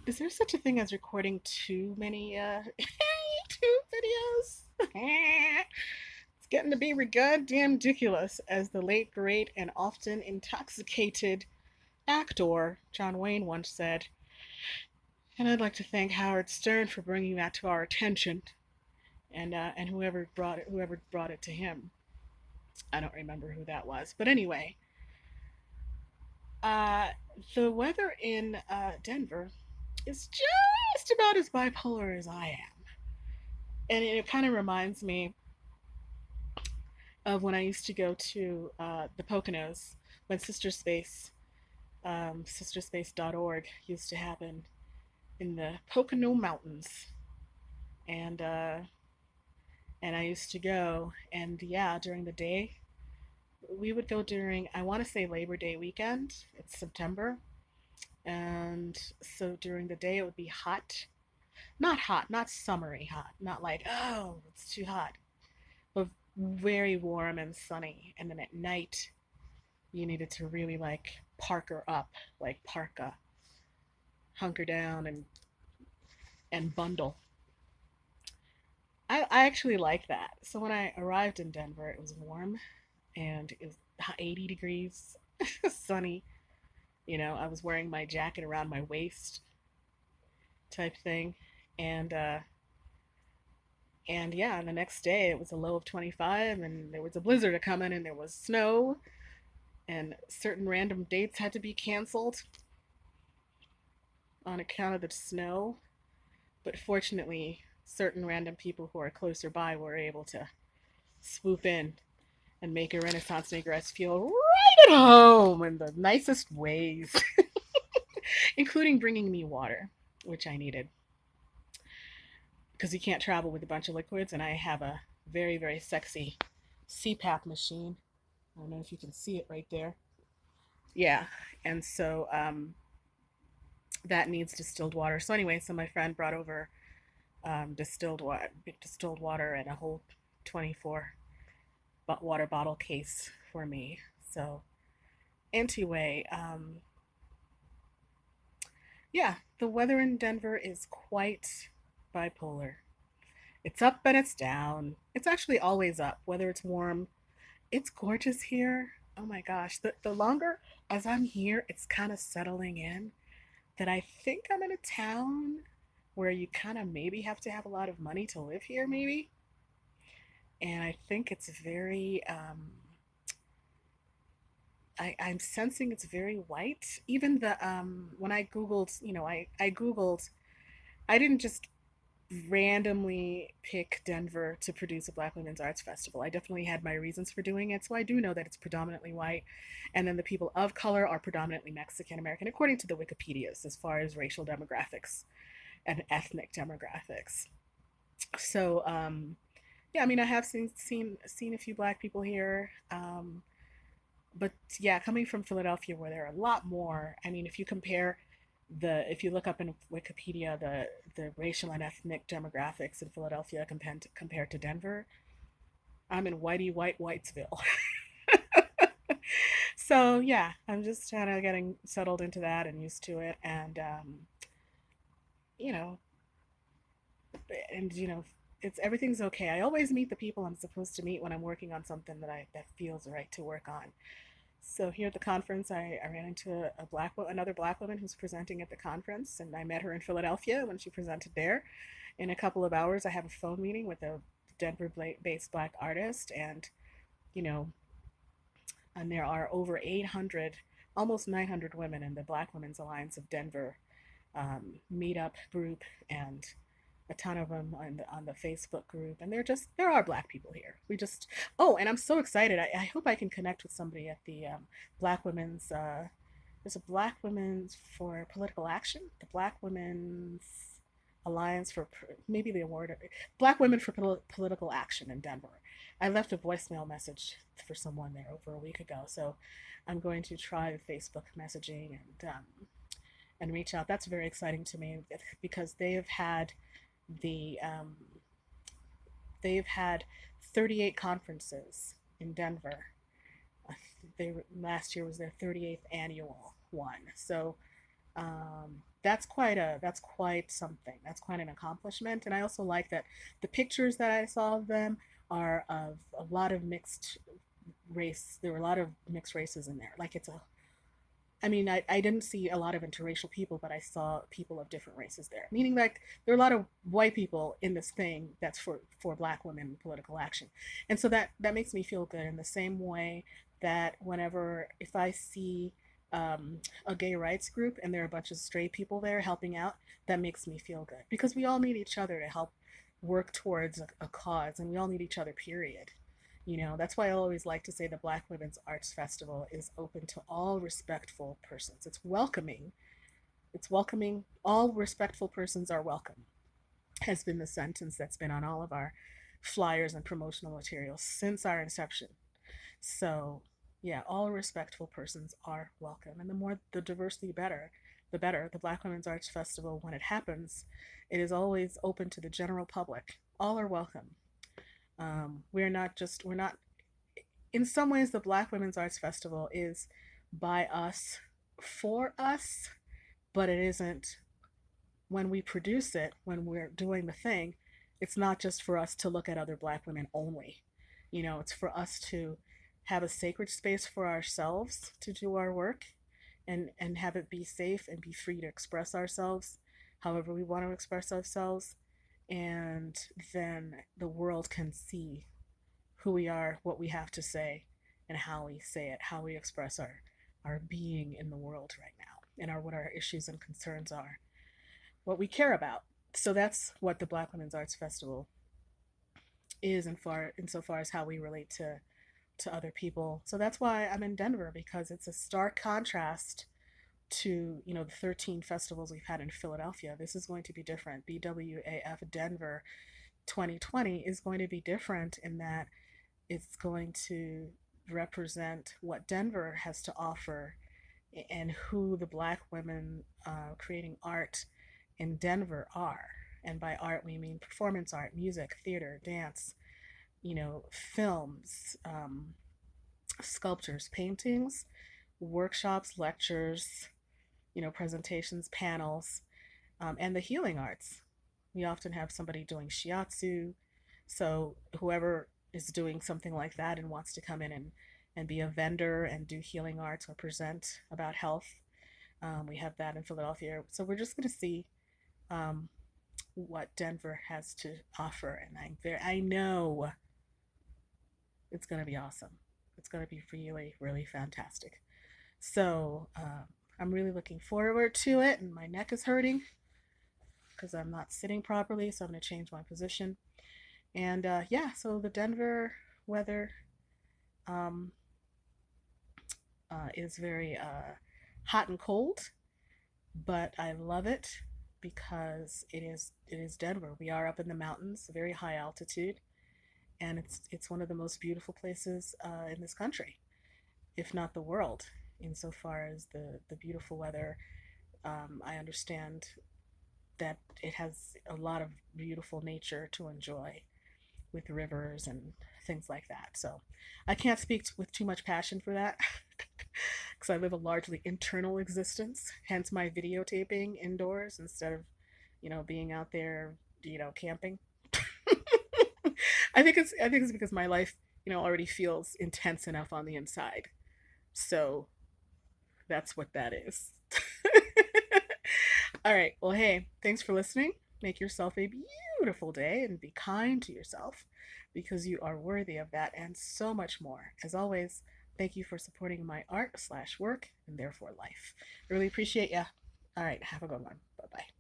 Is there such a thing as recording too many YouTube videos? It's getting to be goddamn ridiculous, as the late great and often intoxicated actor John Wayne once said. And I'd like to thank Howard Stern for bringing that to our attention, and whoever brought it to him. I don't remember who that was, but anyway, uh, the weather in Denver is just about as bipolar as I am. And it kind of reminds me of when I used to go to the Poconos when sisterspace.org used to happen in the Pocono Mountains. And and I used to go, and yeah, during the day, we would go during, I want to say, Labor Day weekend. It's September. And so during the day, it would be hot, not summery hot, not like, oh, it's too hot, but very warm and sunny. And then at night, you needed to really like parker up, like parka, hunker down and bundle. I actually like that. So when I arrived in Denver, it was warm and it was 80 degrees, sunny. I was wearing my jacket around my waist type thing. And and yeah, and the next day it was a low of 25, and there was a blizzard a coming, and there was snow, and certain random dates had to be canceled on account of the snow. But fortunately, certain random people who are closer by were able to swoop in and make a Renaissance negresse feel right at home in the nicest ways, including bringing me water, which I needed because you can't travel with a bunch of liquids, and I have a very, very sexy CPAP machine. I don't know if you can see it right there. Yeah, and so that needs distilled water. So anyway, so my friend brought over distilled water, and a whole 24 water bottle case for me. So anyway, yeah, the weather in Denver is quite bipolar. It's up and it's down. It's actually always up, whether it's warm. It's gorgeous here. Oh my gosh. The longer as I'm here, it's kind of settling in that I think I'm in a town where you kind of maybe have to have a lot of money to live here, maybe. And I think it's very, I'm sensing it's very white. Even when I Googled, I Googled, I didn't just randomly pick Denver to produce a Black Women's Arts Festival. I definitely had my reasons for doing it. So I do know that it's predominantly white. And then the people of color are predominantly Mexican American, according to the Wikipedias, as far as racial demographics and ethnic demographics. So, yeah, I mean, I have seen a few Black people here. But yeah, coming from Philadelphia, where there are a lot more. I mean, if you look up in Wikipedia the racial and ethnic demographics in Philadelphia compared to Denver, I'm in whitey white Whitesville. So yeah, I'm just kind of getting settled into that and used to it, and you know, and it's everything's okay. I always meet the people I'm supposed to meet when I'm working on something that feels right to work on. So here at the conference, I ran into another black woman who's presenting at the conference, and I met her in Philadelphia when she presented there. In a couple of hours, I have a phone meeting with a Denver-based Black artist, you know, and there are over 800, almost 900 women in the Black Women's Alliance of Denver meetup group, and a ton of them on the Facebook group. And there are Black people here. Oh, and I'm so excited. I hope I can connect with somebody at the Black Women's, there's a Black Women's for Political Action, the Black Women's Alliance for, maybe the award, Black Women for Political Action in Denver. I left a voicemail message for someone there over a week ago, so I'm going to try the Facebook messaging and reach out. That's very exciting to me because the they've had 38 conferences in Denver. Last year was their 38th annual one. So that's quite something. That's quite an accomplishment. And I also like that the pictures that I saw of them are of a lot of mixed race. There were a lot of mixed races in there. Like it's a I mean, I didn't see a lot of interracial people, but I saw people of different races there. Meaning, like, there are a lot of white people in this thing that's for Black women in political action, and so that makes me feel good. In the same way that whenever if I see a gay rights group and there are a bunch of straight people there helping out, that makes me feel good because we all need each other to help work towards a cause, and we all need each other. Period. That's why I always like to say the Black Women's Arts Festival is open to all respectful persons. It's welcoming. It's welcoming. All respectful persons are welcome, has been the sentence that's been on all of our flyers and promotional materials since our inception. So, yeah, all respectful persons are welcome. And the more the diversity, better. The better. The Black Women's Arts Festival, when it happens, it is always open to the general public. All are welcome. We're not, in some ways, the Black Women's Arts Festival is by us, for us, but it isn't when we produce it, when we're doing the thing, it's not just for us to look at other Black women only. It's for us to have a sacred space for ourselves to do our work and have it be safe and be free to express ourselves however we want to express ourselves, and then the world can see who we are, what we have to say, and how we say it, how we express our being in the world right now, and what our issues and concerns are, what we care about. So that's what the Black Women's Arts Festival is, insofar as how we relate to other people. So that's why I'm in Denver, because it's a stark contrast to the 13 festivals we've had in Philadelphia. This is going to be different. BWAF Denver 2020 is going to be different in that it's going to represent what Denver has to offer and who the Black women creating art in Denver are. And by art, we mean performance art, music, theater, dance, films, sculptures, paintings, workshops, lectures, presentations, panels, and the healing arts. We often have somebody doing shiatsu. So whoever is doing something like that and wants to come in and be a vendor and do healing arts or present about health, we have that in Philadelphia. So we're just going to see what Denver has to offer, and I know it's going to be awesome. It's going to be really, really fantastic. So I'm really looking forward to it, and my neck is hurting because I'm not sitting properly, so I'm going to change my position. And yeah, so the Denver weather um, is very hot and cold, but I love it because it is Denver. We are up in the mountains, very high altitude, and it's one of the most beautiful places in this country, if not the world, insofar as the beautiful weather. I understand that it has a lot of beautiful nature to enjoy with rivers and things like that. So I can't speak with too much passion for that because I live a largely internal existence, hence my videotaping indoors instead of, being out there, camping. I think it's because my life, already feels intense enough on the inside. So that's what that is. All right. Well, hey, thanks for listening. Make yourself a beautiful day and be kind to yourself because you are worthy of that and so much more. As always, thank you for supporting my art/work and therefore life. I really appreciate ya. All right. Have a good one. Bye bye.